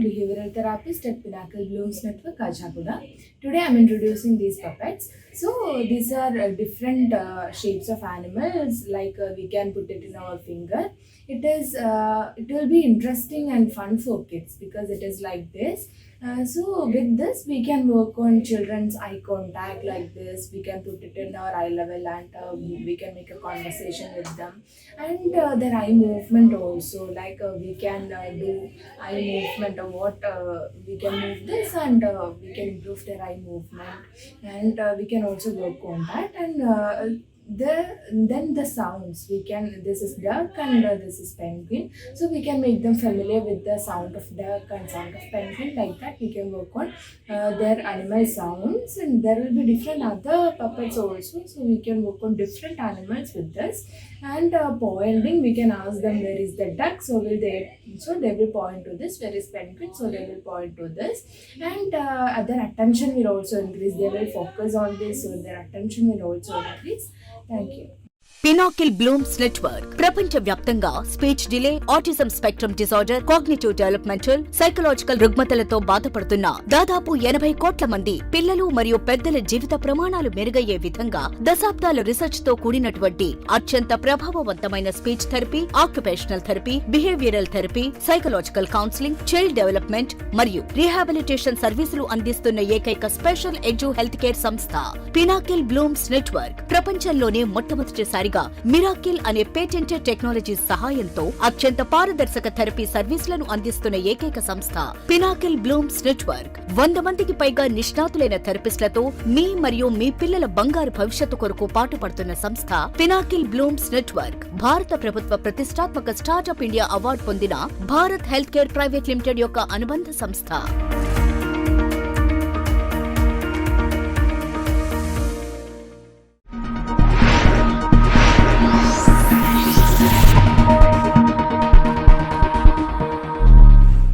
behavioral therapist at Pinnacle Blooms Network, Kajakuda. Today I'm introducing these puppets. So these are different shapes of animals. Like we can put it in our finger. It will be interesting and fun for kids because it is like this. So with this we can work on children's eye contact like this. We can put it in our eye level and we can make a conversation with them, and their eye movement also, like we can do eye movement or what we can move this, and we can improve their eye movement, and we can also work on that. And then the sounds, we can, this is duck and this is penguin, so we can make them familiar with the sound of duck and sound of penguin. Like that we can work on their animal sounds, and there will be different other puppets also, so we can work on different animals with this. And pointing, we can ask them where is the duck, so they will point to this. Where is penguin, so they will point to this. And their attention will also increase, they will focus on this, so their attention will also increase. Thank you. Pinnacle Blooms Network ప్రపంచ వ్యాప్తంగా speech delay, autism spectrum disorder, cognitive developmental, psychological రుగ్మతలతో బాధపడుతున్న దాదాపు 80 కోట్ల మంది పిల్లలు మరియు పెద్దల జీవిత ప్రమాణాలు మెరుగయ్యే విధంగా దశాబ్దాల రీసెర్చ్ తో కూడినటువంటి అత్యంత ప్రభావవంతమైన speech therapy, occupational therapy, behavioural therapy, psychological counselling, child development మరియు రీహాబిలిటేషన్ సర్వీసులు అందిస్తున్న ఏకైక స్పెషల్ ఎడ్యు హెల్త్ కేర్ సంస్థ పినాకిల్ బ్లూమ్స్ నెట్వర్క్. ప్రపంచంలోనే మొట్టమొదటిసారిగా మిరాకిల్ అనే పేటెంటెడ్ టెక్నాలజీ సహాయంతో అత్యంత పారదర్శక థెరపీ సర్వీసులను అందిస్తున్న ఏకైక సంస్థ పినాకిల్ బ్లూమ్స్ నెట్వర్క్. 100 మందికి పైగా నిష్ణాతులైన థెరపిస్టులతో మీ మరియు మీ పిల్లల బంగారు భవిష్యత్తు కొరకు పాటుపడుతున్న సంస్థ పినాకిల్ బ్లూమ్స్ నెట్వర్క్. భారత ప్రభుత్వ ప్రతిష్టాత్మక స్టార్టప్ ఇండియా అవార్డు పొందిన Bharat health care private limited యొక్క అనుబంధ సంస్థ.